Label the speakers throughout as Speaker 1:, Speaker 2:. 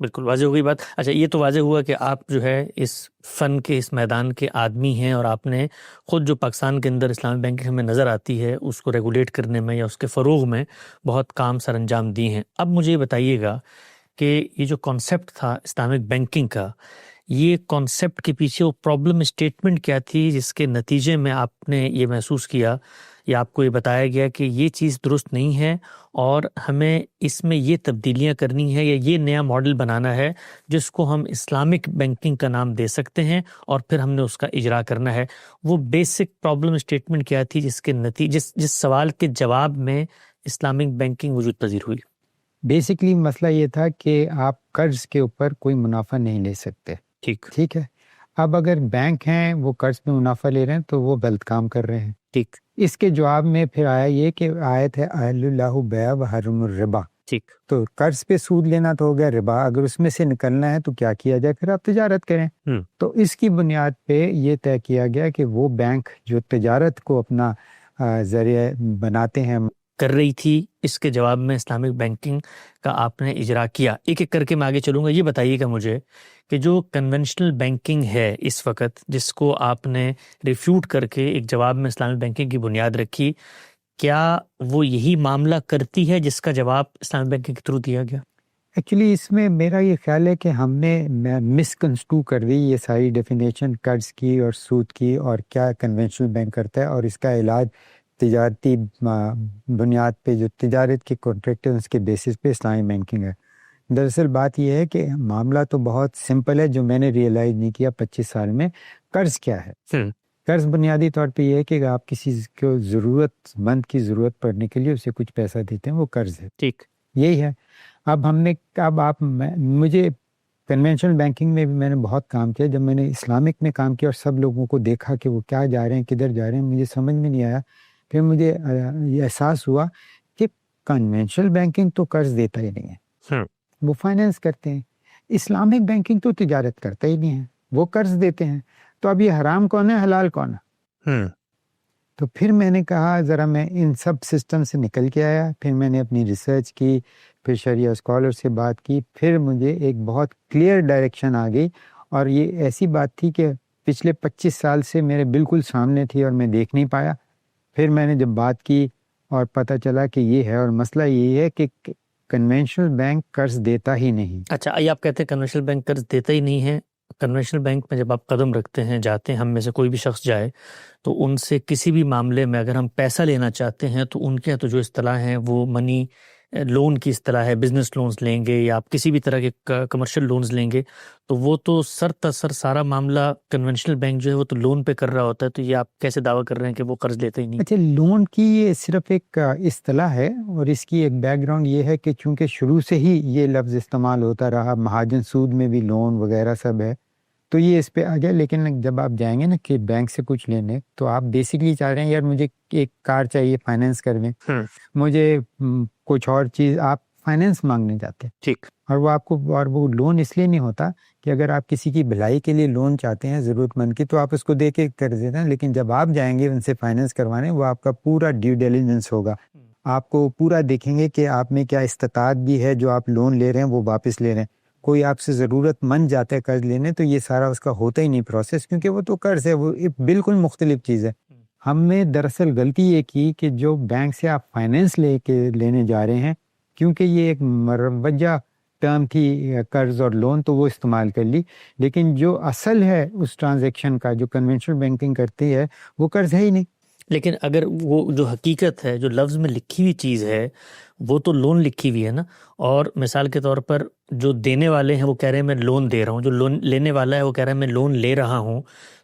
Speaker 1: بالکل واضح ہو گئی بات. اچھا یہ تو واضح ہوا کہ آپ جو ہے اس فن کے اس میدان کے آدمی ہیں اور آپ نے خود جو پاکستان کے اندر اسلامی بینکنگ ہمیں نظر آتی ہے اس کو ریگولیٹ کرنے میں یا اس کے فروغ میں بہت کام سر انجام دیے ہیں. اب مجھے یہ بتائیے گا کہ یہ جو کانسیپٹ تھا اسلامک بینکنگ کا، یہ کانسیپٹ کے پیچھے وہ پرابلم اسٹیٹمنٹ کیا تھی جس کے نتیجے میں آپ نے یہ محسوس کیا یا آپ کو یہ بتایا گیا کہ یہ چیز درست نہیں ہے اور ہمیں اس میں یہ تبدیلیاں کرنی ہے یا یہ نیا ماڈل بنانا ہے جس کو ہم اسلامک بینکنگ کا نام دے سکتے ہیں اور پھر ہم نے اس کا اجرا کرنا ہے؟ وہ بیسک پرابلم اسٹیٹمنٹ کیا تھی جس کے نتیجے جس سوال کے جواب میں اسلامک بینکنگ وجود پذیر ہوئی؟
Speaker 2: بیسکلی مسئلہ یہ تھا کہ آپ قرض کے اوپر کوئی منافع نہیں لے سکتے. ٹھیک ہے. اب اگر بینک ہیں وہ قرض پہ منافع لے رہے ہیں تو وہ غلط کام کر رہے ہیں.
Speaker 1: ٹھیک.
Speaker 2: اس کے جواب میں پھر آیا یہ کہ آیت ہے احل اللہ بیع و حرم الربا.
Speaker 1: ٹھیک.
Speaker 2: تو قرض پہ سود لینا تو ہو گیا ربا، اگر اس میں سے نکلنا ہے تو کیا کیا جائے؟ پھر آپ تجارت کریں. تو اس کی بنیاد پہ یہ طے کیا گیا کہ وہ بینک جو تجارت کو اپنا ذریعہ بناتے ہیں
Speaker 1: کر رہی تھی، اس کے جواب میں اسلامک بینکنگ کا آپ نے اجرا کیا. ایک ایک کر کے میں آگے چلوں گا. یہ بتائیے گا مجھے کہ جو کنونشنل بینکنگ ہے اس وقت جس کو آپ نے ریفیوٹ کر کے ایک جواب میں اسلامک بینکنگ کی بنیاد رکھی، کیا وہ یہی معاملہ کرتی ہے جس کا جواب اسلامک بینکنگ کے تھرو دیا گیا؟
Speaker 2: ایکچولی اس میں میرا یہ خیال ہے کہ ہم نے مس کنسٹرو کر دی یہ ساری ڈیفینیشن قرض کی اور سود کی اور کیا کنونشنل بینک کرتا ہے اور اس کا علاج تجارتی بنیاد پہ جو تجارت کے کانٹریکٹ ہیں اس کے بیسس پہ اسلامی بینکنگ ہے. دراصل بات یہ ہے کہ معاملہ تو بہت سمپل ہے جو میں نے ریئلائز نہیں کیا 25 سال میں. قرض کیا ہے؟ قرض بنیادی طور پہ یہ ہے کہ آپ کسی کو ضرورت مند کی ضرورت پڑنے کے لیے اسے کچھ پیسہ دیتے ہیں، وہ قرض ہے.
Speaker 1: ٹھیک.
Speaker 2: یہی ہے. اب آپ مجھے کنونشنل بینکنگ میں بھی میں نے بہت کام کیا. جب میں نے اسلامک میں کام کیا اور سب لوگوں کو دیکھا کہ وہ کیا جا رہے ہیں کدھر جا رہے ہیں، مجھے سمجھ میں نہیں آیا. پھر مجھے یہ احساس ہوا کہ کنونشنل بینکنگ تو قرض دیتا ہی نہیں ہے، وہ فائنینس کرتے ہیں. اسلامک بینکنگ تو تجارت کرتا ہی نہیں ہے، وہ قرض دیتے ہیں. تو اب یہ حرام کون ہے حلال کون ہے؟ تو پھر میں نے کہا ذرا میں ان سب سسٹم سے نکل کے آیا. پھر میں نے اپنی ریسرچ کی، پھر شریعہ اسکالر سے بات کی، پھر مجھے ایک بہت کلیئر ڈائریکشن آ گئی. اور یہ ایسی بات تھی کہ پچھلے 25 سال سے میرے بالکل سامنے تھی اور میں دیکھ نہیں پایا. پھر میں نے جب بات کی اور پتہ چلا کہ یہ ہے اور مسئلہ یہی ہے کہ کنونشنل بینک قرض دیتا ہی نہیں.
Speaker 1: اچھا، آئیے آپ کہتے ہیں کنونشنل بینک قرض دیتا ہی نہیں ہے. کنونشنل بینک میں جب آپ قدم رکھتے ہیں، جاتے ہیں، ہم میں سے کوئی بھی شخص جائے تو ان سے کسی بھی معاملے میں اگر ہم پیسہ لینا چاہتے ہیں تو ان کے تو جو اصطلاح ہیں وہ منی لون کی اصطلاح ہے. بزنس لونز لیں گے یا آپ کسی بھی طرح کے کمرشل لونز لیں گے تو وہ تو سر تسر سارا معاملہ کنونشنل بینک جو ہے وہ تو لون پہ کر رہا ہوتا ہے. تو یہ آپ کیسے دعویٰ کر رہے ہیں کہ وہ قرض لیتے ہی نہیں؟
Speaker 2: اچھا، لون کی یہ صرف ایک اصطلاح ہے اور اس کی ایک بیک گراؤنڈ یہ ہے کہ چونکہ شروع سے ہی یہ لفظ استعمال ہوتا رہا، مہاجن سود میں بھی لون وغیرہ سب ہے، تو یہ اس پہ آ گیا. لیکن جب آپ جائیں گے نا کہ بینک سے کچھ لینے تو آپ بیسکلی چاہ رہے ہیں یار مجھے ایک کار چاہیے فائنینس کر دیں، مجھے کچھ اور چیز، آپ فائنینس مانگنے جاتے ہیں.
Speaker 1: ٹھیک.
Speaker 2: اور وہ آپ کو، اور وہ لون اس لیے نہیں ہوتا کہ اگر آپ کسی کی بھلائی کے لیے لون چاہتے ہیں ضرورت مند کی تو آپ اس کو دے کے کر دیتے ہیں. لیکن جب آپ جائیں گے ان سے فائنینس کروانے، وہ آپ کا پورا ڈیو ڈیلیجنس ہوگا. آپ کو پورا دیکھیں گے کہ آپ میں کیا استطاعت بھی ہے، جو آپ لون لے رہے ہیں وہ واپس لے رہے ہیں. کوئی آپ سے ضرورت مند جاتا ہے قرض لینے تو یہ سارا اس کا ہوتا ہی نہیں پروسیس، کیونکہ وہ تو قرض ہے، وہ بالکل مختلف چیز ہے. ہم نے دراصل غلطی یہ کی کہ جو بینک سے آپ فائنینس لے کے لینے جا رہے ہیں، کیونکہ یہ ایک مروجہ ٹرم تھی قرض اور لون، تو وہ استعمال کر لی. لیکن جو اصل ہے اس ٹرانزیکشن کا جو کنونشنل بینکنگ کرتی ہے وہ قرض ہے ہی نہیں.
Speaker 1: لیکن اگر وہ جو حقیقت ہے، جو لفظ میں لکھی ہوئی چیز ہے، وہ تو لون لکھی ہوئی ہے نا. اور مثال کے طور پر جو دینے والے ہیں وہ کہہ رہے ہیں میں لون دے رہا ہوں، جو لون لینے والا ہے وہ کہہ رہا ہے میں لون لے رہا ہوں.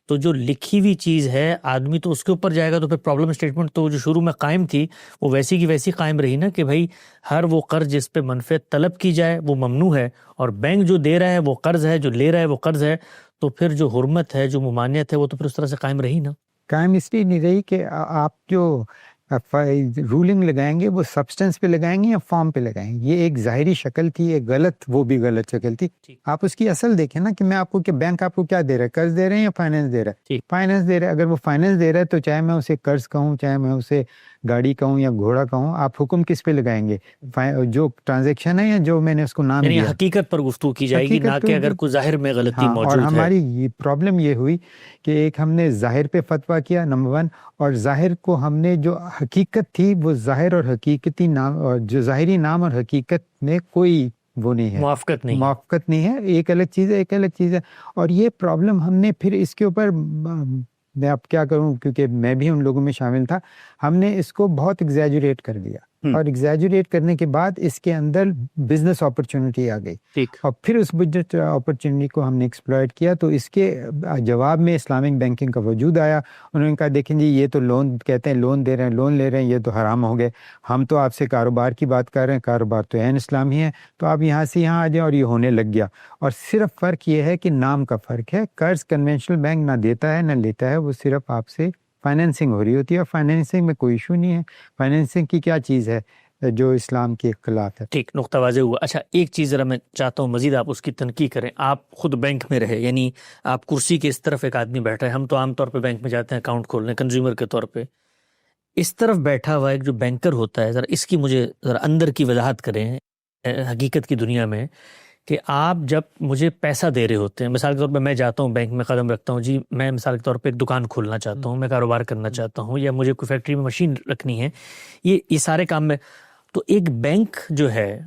Speaker 1: تو جو لکھی ہوئی چیز ہے آدمی تو اس کے اوپر جائے گا، تو پھر پرابلم اسٹیٹمنٹ تو جو شروع میں قائم تھی وہ ویسی کی ویسی قائم رہی نا، کہ بھائی ہر وہ قرض جس پہ منفعت طلب کی جائے وہ ممنوع ہے، اور بینک جو دے رہا ہے وہ قرض ہے، جو لے رہا ہے وہ قرض ہے. تو پھر جو حرمت ہے، جو ممانعت ہے، وہ تو پھر اس طرح سے قائم رہی نا.
Speaker 2: قائم اس لیے نہیں رہی کہ آپ جو رولنگ لگائیں گے وہ سبسٹنس پہ لگائیں گے یا فارم پہ لگائیں گے. یہ ایک ظاہری شکل تھی، ایک غلط، وہ بھی غلط شکل تھی. آپ اس کی اصل دیکھیں نا کہ میں آپ کو کہ بینک آپ کو کیا دے رہا ہے، قرض دے رہے ہیں یا فائنینس دے رہا ہے. فائنینس دے رہا ہے. اگر وہ فائنینس دے رہا ہے تو چاہے میں اسے قرض کہوں، چاہے میں اسے گاڑی کہوں یا گھوڑا کہوں، آپ حکم کس پہ لگائیں گے؟ جو ٹرانزیکشن ہے یا جو میں نے اس کو نام
Speaker 1: یعنی
Speaker 2: دیا.
Speaker 1: حقیقت پر گفتگو کی جائے گی، نہ کہ اگر کوئی ظاہر میں غلطی موجود
Speaker 2: اور
Speaker 1: ہے.
Speaker 2: ہماری پرابلم یہ ہوئی کہ ایک ہم نے ظاہر پہ فتویٰ کیا نمبر 1، اور ظاہر کو ہم نے جو حقیقت تھی وہ ظاہر اور حقیقتی نام، اور جو ظاہری نام اور حقیقت میں کوئی وہ نہیں ہے،
Speaker 1: موافقت نہیں
Speaker 2: ہے. ایک الگ چیز ہے، ایک الگ چیز ہے. اور یہ پرابلم ہم نے پھر اس کے اوپر، میں اب کیا کروں کیونکہ میں بھی ان لوگوں میں شامل تھا، ہم نے اس کو بہت ایگزیجریٹ کر دیا. اور ایگزیجریٹ کرنے کے بعد اس کے اندر بزنس اپرچونٹی آ گئی، اور پھر اس بزنس اپرچونٹی کو ہم نے ایکسپلائٹ کیا. تو اس کے جواب میں اسلامک بینکنگ کا وجود آیا. انہوں نے کہا دیکھیں جی یہ تو لون کہتے ہیں، لون دے رہے ہیں، لون لے رہے ہیں، یہ تو حرام ہو گئے. ہم تو آپ سے کاروبار کی بات کر رہے ہیں، کاروبار تو عین اسلامی ہے، تو آپ یہاں سے یہاں آ جائیں. اور یہ ہونے لگ گیا. اور صرف فرق یہ ہے کہ نام کا فرق ہے. قرض کنونشنل بینک نہ دیتا ہے نہ لیتا ہے، وہ صرف آپ سے فائنینسنگ ہو رہی ہوتی ہے. اور فائنینسنگ میں کوئی ایشو نہیں ہے. فائنینسنگ کی کیا چیز ہے جو اسلام کے خلاف ہے.
Speaker 1: ٹھیک، نقطہ واضح ہوا. اچھا ایک چیز ذرا میں چاہتا ہوں مزید آپ اس کی تنقید کریں. آپ خود بینک میں رہے، یعنی آپ کرسی کے اس طرف ایک آدمی بیٹھا ہے. ہم تو عام طور پہ بینک میں جاتے ہیں اکاؤنٹ کھولنے کنزیومر کے طور پہ. اس طرف بیٹھا ہوا ایک جو بینکر ہوتا ہے، ذرا اس کی مجھے ذرا اندر کی وضاحت کریں حقیقت کی دنیا میں، کہ آپ جب مجھے پیسہ دے رہے ہوتے ہیں، مثال کے طور پہ میں جاتا ہوں بینک میں قدم رکھتا ہوں، جی میں مثال کے طور پہ ایک دکان کھولنا چاہتا ہوں، میں کاروبار کرنا چاہتا ہوں، یا مجھے کوئی فیکٹری میں مشین رکھنی ہے، یہ سارے کام میں، تو ایک بینک جو ہے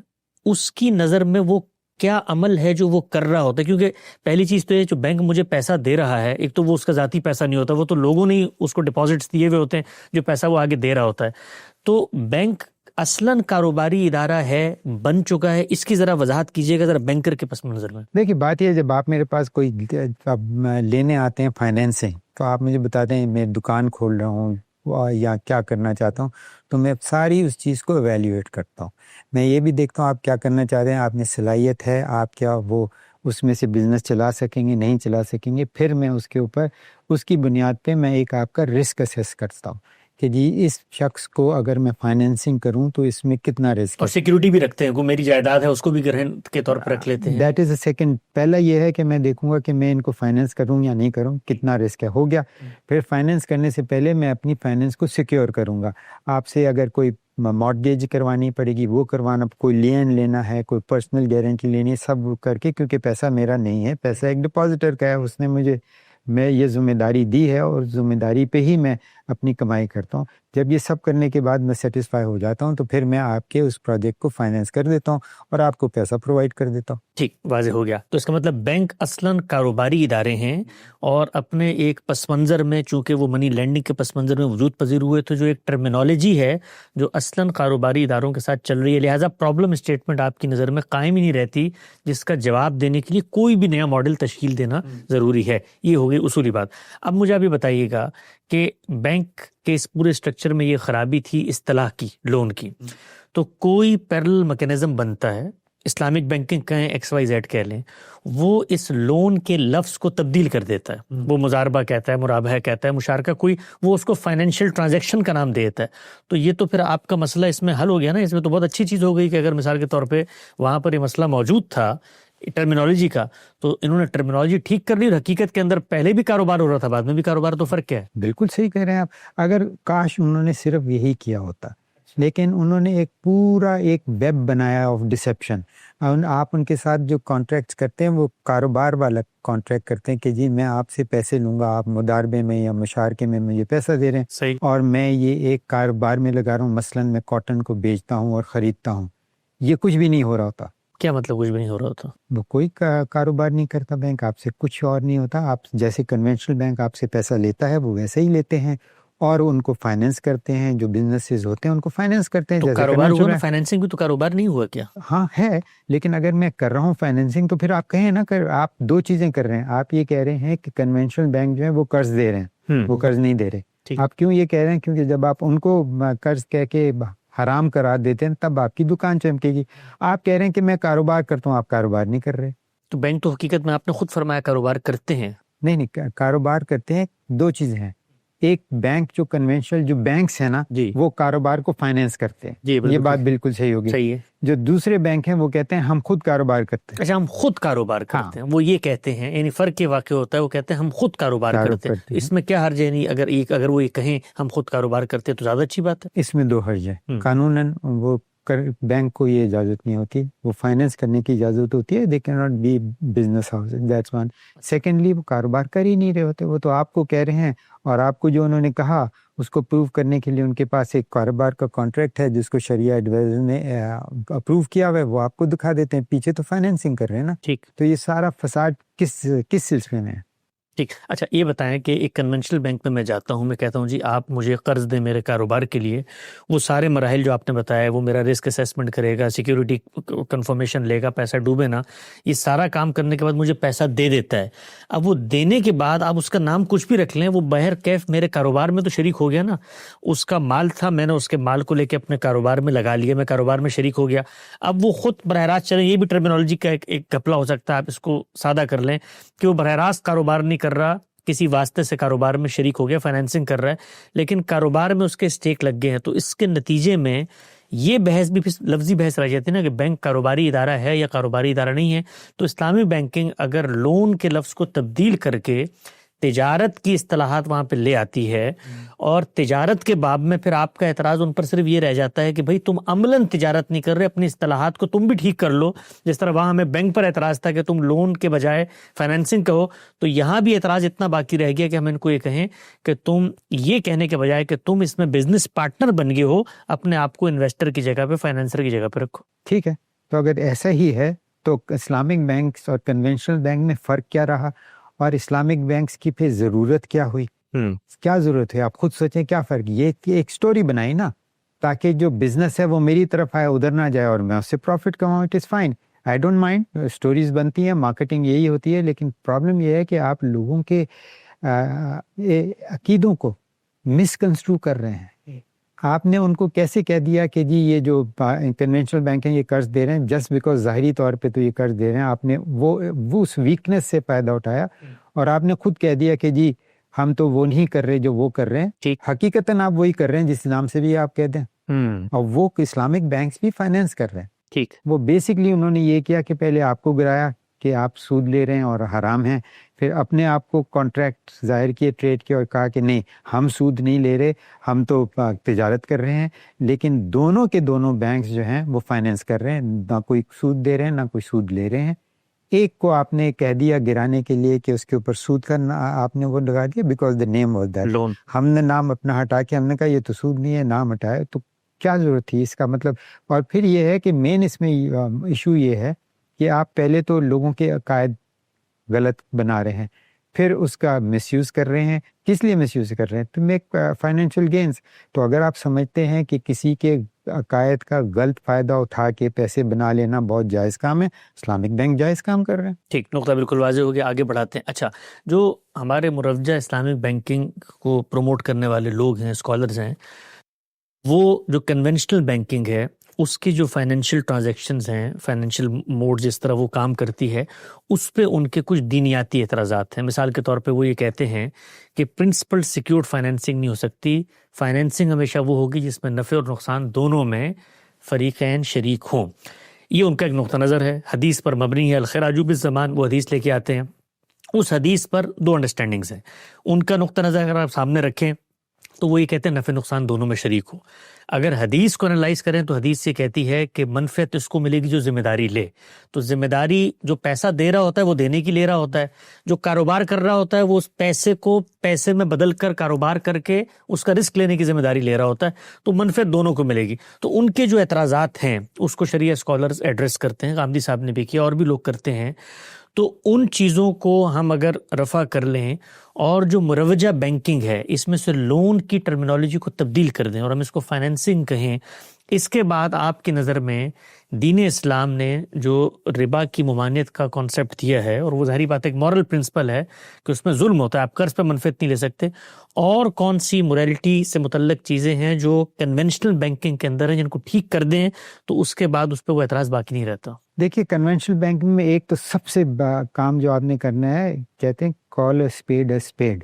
Speaker 1: اس کی نظر میں وہ کیا عمل ہے جو وہ کر رہا ہوتا ہے؟ کیونکہ پہلی چیز تو یہ جو بینک مجھے پیسہ دے رہا ہے، ایک تو وہ اس کا ذاتی پیسہ نہیں ہوتا، وہ تو لوگوں نے اس کو ڈپازٹس دیے ہوئے ہوتے ہیں جو پیسہ وہ آگے دے رہا ہوتا ہے. تو بینک اصلاً کاروباری ادارہ ہے، بن چکا ہے، اس کی ذرا وضاحت کیجیے گا ذرا بینکر کے پس منظر میں.
Speaker 2: دیکھیے بات یہ ہے، جب آپ میرے پاس کوئی لینے آتے ہیں فائنینسنگ، تو آپ مجھے بتاتے ہیں میں دکان کھول رہا ہوں یا کیا کرنا چاہتا ہوں، تو میں ساری اس چیز کو ایویلیویٹ کرتا ہوں. میں یہ بھی دیکھتا ہوں آپ کیا کرنا چاہتے ہیں، آپ میں صلاحیت ہے، آپ کیا وہ اس میں سے بزنس چلا سکیں گے، نہیں چلا سکیں گے. پھر میں اس کے اوپر اس کی بنیاد پہ میں ایک آپ کا رسک اسیس کرتا ہوں کہ جی اس شخص کو اگر میں فائنینسنگ کروں تو اس میں کتنا رسک ہے.
Speaker 1: اور سیکیورٹی بھی رکھتے ہیں، وہ میری جائیداد ہے اس کو بھی گرہن کے طور پر رکھ لیتے ہیں.
Speaker 2: That is a second. پہلا یہ ہے کہ میں دیکھوں گا کہ میں ان کو فائنینس کروں یا نہیں کروں، کتنا رسک ہے. ہو گیا. پھر فائنینس کرنے سے پہلے میں اپنی فائنینس کو سیکیور کروں گا. آپ سے اگر کوئی مارٹگیج کروانی پڑے گی وہ کروانا، کوئی لین لینا ہے، کوئی پرسنل گارنٹی لینی ہے، سب کر کے، کیونکہ پیسہ میرا نہیں ہے، پیسہ ایک ڈپازیٹر کا ہے، اس نے مجھے میں یہ ذمہ داری دی ہے اور ذمہ داری پہ ہی میں اپنی کمائی کرتا ہوں. جب یہ سب کرنے کے بعد میں سیٹسفائی ہو جاتا ہوں تو پھر میں آپ کے اس پروجیکٹ کو فائنینس کر دیتا ہوں اور آپ کو پیسہ پرووائڈ کر دیتا ہوں.
Speaker 1: ٹھیک، واضح ہو گیا. تو اس کا مطلب بینک اصلاً کاروباری ادارے ہیں، اور اپنے ایک پس منظر میں چونکہ وہ منی لینڈنگ کے پس منظر میں وجود پذیر ہوئے، تو جو ایک ٹرمینالوجی ہے جو اصلاً کاروباری اداروں کے ساتھ چل رہی ہے، لہٰذا پرابلم اسٹیٹمنٹ آپ کی نظر میں قائم ہی نہیں رہتی، جس کا جواب دینے کے لیے کوئی بھی نیا ماڈل تشکیل دینا ضروری ہے. یہ ہو گئی اصولی بات. اب مجھے ابھی بتائیے گا کہ بینک کے اس پورے اسٹرکچر میں یہ خرابی تھی اصطلاح کی، لون کی، تو کوئی پیرل میکینزم بنتا ہے، اسلامک بینکنگ کہیں، ایکس وائی زیڈ کہہ لیں، وہ اس لون کے لفظ کو تبدیل کر دیتا ہے. وہ مزاربہ کہتا ہے، مرابحہ کہتا ہے، مشارکہ، کوئی وہ اس کو فائنینشیل ٹرانزیکشن کا نام دیتا ہے. تو یہ تو پھر آپ کا مسئلہ اس میں حل ہو گیا نا. اس میں تو بہت اچھی چیز ہو گئی کہ اگر مثال کے طور پہ وہاں پر یہ مسئلہ موجود تھا ٹرمینالوجی کا، تو انہوں نے ٹرمینالوجی ٹھیک کر لی، اور حقیقت کے اندر پہلے بھی کاروبار ہو رہا تھا، بعد میں بھی کاروبار. تو فرق کیا ہے؟
Speaker 2: بالکل صحیح کہہ رہے ہیں آپ. اگر کاش انہوں نے صرف یہی کیا ہوتا، لیکن انہوں نے ایک پورا ایک ویب بنایا آف ڈسیپشن. آپ ان کے ساتھ جو کانٹریکٹس کرتے ہیں وہ کاروبار والا کانٹریکٹ کرتے ہیں کہ جی میں آپ سے پیسے لوں گا، آپ مداربے میں یا مشارکے میں مجھے پیسہ دے رہے ہیں،
Speaker 1: صحیح.
Speaker 2: اور میں یہ ایک کاروبار میں لگا رہا ہوں، مثلاً میں کاٹن کو بیچتا ہوں اور خریدتا ہوں. یہ کچھ بھی نہیں ہو رہا ہوتا.
Speaker 1: کیا مطلب کچھ بھی نہیں ہو رہا ہوتا؟
Speaker 2: وہ کوئی کاروبار نہیں کرتا بینک، آپ سے کچھ اور نہیں ہوتا. آپ جیسے کنونشنل بینک آپ سے پیسہ لیتا ہے وہ ویسے ہی لیتے ہیں، اور ان کو فائنینس کرتے ہیں، جو بزنسز ہوتے ہیں ان کو فائنینس کرتے ہیں.
Speaker 1: تو کاروبار ہوا نا، فائنینسنگ بھی تو کاروبار نہیں ہوا کیا؟
Speaker 2: ہاں ہے، لیکن اگر میں کر رہا ہوں فائنینسنگ تو پھر آپ کہیں نا کہ آپ دو چیزیں کر رہے ہیں. آپ یہ کہہ رہے ہیں کہ کنونشنل بینک جو ہے وہ قرض دے رہے ہیں، وہ قرض نہیں دے رہے. آپ کیوں یہ کہہ رہے ہیں؟ کیونکہ جب آپ ان کو قرض کہہ کے حرام کرا دیتے ہیں تب آپ کی دکان چمکے گی. آپ کہہ رہے ہیں کہ میں کاروبار کرتا ہوں، آپ کاروبار نہیں کر رہے.
Speaker 1: تو بینک تو حقیقت میں آپ نے خود فرمایا کاروبار کرتے ہیں.
Speaker 2: نہیں، کاروبار کرتے ہیں. دو چیزیں ہیں، ایک بینک جو کنونشنل جو بینکس ہیں نا
Speaker 1: جی
Speaker 2: وہ کاروبار کو فائنینس کرتے ہیں.
Speaker 1: جی
Speaker 2: یہ
Speaker 1: بالکل
Speaker 2: بات بالکل صحیح ہوگی.
Speaker 1: صحیح ہے.
Speaker 2: جو دوسرے بینک ہیں وہ کہتے ہیں ہم خود کاروبار کرتے ہیں.
Speaker 1: اچھا ہم خود کاروبار کرتے ہیں, وہ یہ کہتے ہیں, یعنی فرق یہ واقع ہوتا ہے, وہ کہتے ہیں ہم خود کاروبار کرتے ہیں. اس میں کیا حرج ہے؟ نہیں اگر وہ یہ کہیں ہم خود کاروبار کرتے ہیں تو زیادہ اچھی بات ہے.
Speaker 2: اس میں دو حرج ہے. قانوناً وہ بینک کو یہ اجازت نہیں ہوتی, وہ فائنینس کرنے کی اجازت ہوتی ہے. They can not be business house, that's one. Secondly وہ کاروبار کر ہی نہیں رہے ہوتے, وہ تو آپ کو کہہ رہے ہیں, اور آپ کو جو انہوں نے کہا اس کو پروو کرنے کے لیے ان کے پاس ایک کاروبار کا کانٹریکٹ ہے جس کو شریعہ ایڈوائزر نے اپروو کیا ہوا ہے, وہ آپ کو دکھا دیتے ہیں. پیچھے تو فائنینسنگ کر رہے ہیں نا.
Speaker 1: ٹھیک
Speaker 2: تو یہ سارا فساد کس سلسلے میں ہے؟
Speaker 1: ٹھیک. اچھا یہ بتائیں کہ ایک کنونشنل بینک میں جاتا ہوں, میں کہتا ہوں جی آپ مجھے قرض دیں میرے کاروبار کے لیے, وہ سارے مراحل جو آپ نے بتایا, وہ میرا رسک اسیسمنٹ کرے گا, سیکیورٹی کنفرمیشن لے گا, پیسہ ڈوبے نا, یہ سارا کام کرنے کے بعد مجھے پیسہ دے دیتا ہے. اب وہ دینے کے بعد آپ اس کا نام کچھ بھی رکھ لیں, وہ بہر کیف میرے کاروبار میں تو شریک ہو گیا نا. اس کا مال تھا, میں نے اس کے مال کو لے کے اپنے کاروبار میں لگا لیا, میں کاروبار میں شریک ہو گیا. اب وہ خود براہ راست چلیں, یہ بھی ٹرمینالوجی کا ایک گھپلا ہو سکتا ہے, آپ اس کو سادہ کر لیں کہ وہ براہ راست کاروبار نہیں کر رہا, کسی واسطے سے کاروبار میں شریک ہو گیا, فائنینسنگ کر رہا ہے, لیکن کاروبار میں اس کے اسٹیک لگ گئے ہیں. تو اس کے نتیجے میں یہ بحث بھی لفظی بحث رہ جاتی ہے نا کہ بینک کاروباری ادارہ ہے یا کاروباری ادارہ نہیں ہے. تو اسلامی بینکنگ اگر لون کے لفظ کو تبدیل کر کے تجارت کی اصطلاحات وہاں پہ لے آتی ہے, اور تجارت کے باب میں پھر آپ کا اعتراض ان پر صرف یہ رہ جاتا ہے کہ بھئی تم عملاً تجارت نہیں کر رہے, اپنی اصطلاحات کو تم بھی ٹھیک کر لو. جس طرح وہاں ہمیں بینک پر اعتراض تھا کہ تم لون کے بجائے فائنینسنگ کہو, تو یہاں بھی اعتراض اتنا باقی رہ گیا کہ ہم ان کو یہ کہیں کہ تم یہ کہنے کے بجائے کہ تم اس میں بزنس پارٹنر بن گئے ہو, اپنے آپ کو انویسٹر کی جگہ پہ, فائنینسر کی جگہ پہ رکھو.
Speaker 2: ٹھیک ہے, تو اگر ایسا ہی ہے تو اسلامک بینکس اور کنونشنل بینک میں فرق کیا رہا, اور اسلامک بینکس کی پھر ضرورت کیا ہوئی؟ کیا ضرورت ہے؟ آپ خود سوچیں کیا فرق. یہ ایک سٹوری بنائی نا تاکہ جو بزنس ہے وہ میری طرف آئے, ادھر نہ جائے, اور میں اس سے پروفٹ کماؤں. It is fine, I don't mind. Stories بنتی ہیں, مارکیٹنگ یہی ہوتی ہے, لیکن پرابلم یہ ہے کہ آپ لوگوں کے عقیدوں کو مسکنسٹرو کر رہے ہیں. آپ نے ان کو کیسے کہہ دیا کہ جی یہ جو کنونشنل بینک ہیں یہ قرض دے رہے ہیں جسٹ بیکاز ظاہری طور پہ تو یہ قرض دے رہے ہیں. آپ نے وہ اس ویکنس سے فائدہ اٹھایا, اور آپ نے خود کہہ دیا کہ جی ہم تو وہ نہیں کر رہے جو وہ کر رہے ہیں. حقیقتاً آپ وہی کر رہے ہیں جس نام سے بھی آپ کہتے ہیں, اور وہ اسلامک بینکس بھی فائنینس کر رہے ہیں.
Speaker 1: ٹھیک,
Speaker 2: وہ بیسکلی انہوں نے یہ کیا کہ پہلے آپ کو گرایا کہ آپ سود لے رہے ہیں اور حرام ہیں, پھر اپنے آپ کو کانٹریکٹ ظاہر کیے, ٹریڈ کیا, اور کہا کہ نہیں ہم سود نہیں لے رہے, ہم تو تجارت کر رہے ہیں. لیکن دونوں کے دونوں بینکس جو ہیں وہ فائنینس کر رہے ہیں, نہ کوئی سود دے رہے ہیں نہ کوئی سود لے رہے ہیں. ایک کو آپ نے کہہ دیا گرانے کے لیے کہ اس کے اوپر سود کا آپ نے وہ لگا دیا because the name was that loan. ہم نے نام اپنا ہٹا کے ہم نے کہا یہ تو سود نہیں ہے, نام ہٹایا, تو کیا ضرورت تھی اس کا مطلب. اور پھر یہ ہے کہ مین اس میں ایشو یہ ہے کہ آپ پہلے تو لوگوں کے عقائد غلط بنا رہے ہیں, پھر اس کا مس یوز کر رہے ہیں. کس لیے مس یوز کر رہے ہیں؟ تو میک فائنینشیل گینز. تو اگر آپ سمجھتے ہیں کہ کسی کے عقائد کا غلط فائدہ اٹھا کے پیسے بنا لینا بہت جائز کام ہے, اسلامک بینک جائز کام کر رہے ہیں.
Speaker 1: ٹھیک, نقطہ بالکل واضح ہو گیا, آگے بڑھاتے ہیں. اچھا, جو ہمارے مروجہ اسلامک بینکنگ کو پروموٹ کرنے والے لوگ ہیں, اسکالرز ہیں, وہ جو کنونشنل بینکنگ ہے اس کی جو فائنینشیل ٹرانزیکشنز ہیں, فائنینشیل موڈ جس طرح وہ کام کرتی ہے, اس پہ ان کے کچھ دینیاتی اعتراضات ہیں. مثال کے طور پہ وہ یہ کہتے ہیں کہ پرنسپل سیکیورڈ فائنینسنگ نہیں ہو سکتی, فائنینسنگ ہمیشہ وہ ہوگی جس میں نفع اور نقصان دونوں میں فریقین شریک ہوں. یہ ان کا ایک نقطہ نظر ہے, حدیث پر مبنی ہے. الخراج بالزمان وہ حدیث لے کے آتے ہیں, اس حدیث پر دو انڈرسٹینڈنگز ہیں. ان کا نقطہ نظر اگر آپ سامنے رکھیں تو وہ یہ کہتے ہیں نفع نقصان دونوں میں شریک ہو. اگر حدیث کو انالائز کریں تو حدیث یہ کہتی ہے کہ منفعت اس کو ملے گی جو ذمہ داری لے. تو ذمہ داری جو پیسہ دے رہا ہوتا ہے وہ دینے کی لے رہا ہوتا ہے, جو کاروبار کر رہا ہوتا ہے وہ اس پیسے کو پیسے میں بدل کر کاروبار کر کے اس کا رسک لینے کی ذمہ داری لے رہا ہوتا ہے. تو منفعت دونوں کو ملے گی. تو ان کے جو اعتراضات ہیں اس کو شریعہ اسکالرز ایڈریس کرتے ہیں, غامدی صاحب نے بھی کیا اور بھی لوگ کرتے ہیں. تو ان چیزوں کو ہم اگر رفع کر لیں اور جو مروجہ بینکنگ ہے اس میں سے لون کی ٹرمینالوجی کو تبدیل کر دیں اور ہم اس کو فائنینسنگ کہیں, اس کے بعد آپ کی نظر میں دین اسلام نے جو ربا کی ممانعت کا کانسیپٹ دیا ہے, اور وہ ظاہری بات ایک مورل پرنسپل ہے کہ اس میں ظلم ہوتا ہے, آپ قرض پہ منفعت نہیں لے سکتے, اور کون سی موریلٹی سے متعلق چیزیں ہیں جو کنونشنل بینکنگ کے اندر ہیں جن کو ٹھیک کر دیں تو اس کے بعد اس پہ وہ اعتراض باقی نہیں رہتا.
Speaker 2: دیکھیے کنونشنل بینکنگ میں ایک تو سب سے کام جو آپ نے کرنا ہے, کہتے ہیں کال اے اسپیڈ.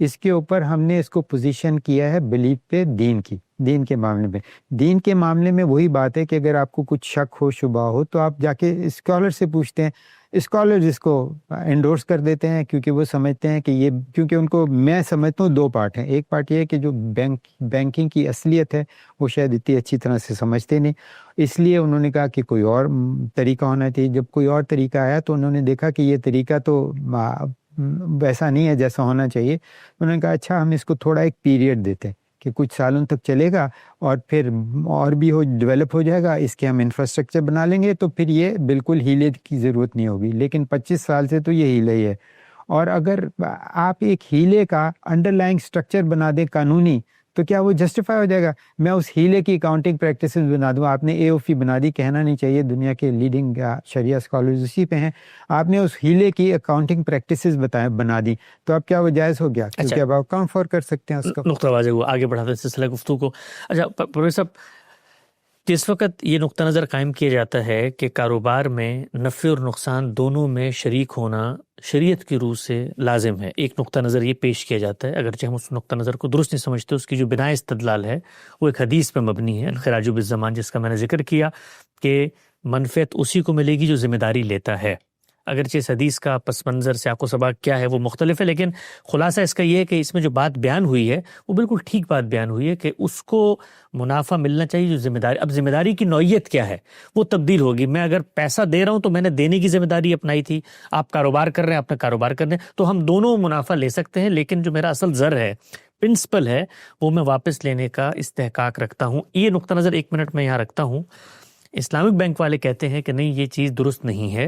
Speaker 2: اس کے اوپر ہم نے اس کو پوزیشن کیا ہے بلیف پہ دین کے معاملے میں. دین کے معاملے میں وہی بات ہے کہ اگر آپ کو کچھ شک ہو شبہ ہو تو آپ جا کے اسکالر سے پوچھتے ہیں. اسکالر اس کو انڈورس کر دیتے ہیں کیونکہ وہ سمجھتے ہیں کہ یہ, کیونکہ ان کو, میں سمجھتا ہوں دو پارٹ ہیں. ایک پارٹ یہ ہے کہ جو بینکنگ کی اصلیت ہے وہ شاید اتنی اچھی طرح سے سمجھتے نہیں, اس لیے انہوں نے کہا کہ کوئی اور طریقہ ہونا چاہیے. جب کوئی اور طریقہ آیا تو انہوں نے دیکھا کہ یہ طریقہ تو ویسا نہیں ہے جیسا ہونا چاہیے. انہوں نے کہا اچھا ہم اس کو تھوڑا ایک پیریڈ دیتے ہیں کہ کچھ سالوں تک چلے گا اور پھر اور بھی ڈیولپ ہو جائے گا, اس کے ہم انفراسٹرکچر بنا لیں گے تو پھر یہ بالکل ہیلے کی ضرورت نہیں ہوگی. لیکن 25 سال سے تو یہ ہیلے ہی ہے. اور اگر آپ ایک ہیلے کا انڈر لائنگ اسٹرکچر بنا دیں قانونی تو کیا وہ جسٹیفائی ہو جائے گا؟ میں اس ہیلے کی اکاؤنٹنگ پریکٹسز بنا دوں. آپ نے اے او فی بنا دی, کہنا نہیں چاہیے, دنیا کے لیڈنگ شریعہ اسکالرز اسی پہ ہیں. آپ نے اس ہیلے کی اکاؤنٹنگ پریکٹسز بنا دی تو اب کیا وہ جائز ہو گیا؟ کیونکہ اب آپ اکاؤنٹ فور کر سکتے ہیں اس کا.
Speaker 1: نقطہ واضح ہوا, آگے بڑھاتے ہیں سلسلہ گفتگو کو. اچھا پروفیسر صاحب, جس وقت یہ نقطہ نظر قائم کیا جاتا ہے کہ کاروبار میں نفع اور نقصان دونوں میں شریک ہونا شریعت کی روح سے لازم ہے, ایک نقطہ نظر یہ پیش کیا جاتا ہے, اگرچہ ہم اس نقطہ نظر کو درست نہیں سمجھتے, اس کی جو بناء استدلال ہے وہ ایک حدیث پہ مبنی ہے, الخراج بالزمان, جس کا میں نے ذکر کیا کہ منفعت اسی کو ملے گی جو ذمہ داری لیتا ہے. اگرچہ اس حدیث کا پس منظر سیاق و سباق کیا ہے وہ مختلف ہے, لیکن خلاصہ اس کا یہ ہے کہ اس میں جو بات بیان ہوئی ہے وہ بالکل ٹھیک بات بیان ہوئی ہے کہ اس کو منافع ملنا چاہیے جو ذمہ داری. اب ذمہ داری کی نوعیت کیا ہے وہ تبدیل ہوگی. میں اگر پیسہ دے رہا ہوں تو میں نے دینے کی ذمہ داری اپنائی تھی, آپ کاروبار کر رہے ہیں, اپنا کاروبار کر رہے ہیں, تو ہم دونوں منافع لے سکتے ہیں, لیکن جو میرا اصل زر ہے, پرنسپل ہے, وہ میں واپس لینے کا استحقاق رکھتا ہوں. یہ نقطہ نظر 1 منٹ میں یہاں رکھتا ہوں. اسلامک بینک والے کہتے ہیں کہ نہیں, یہ چیز درست نہیں ہے,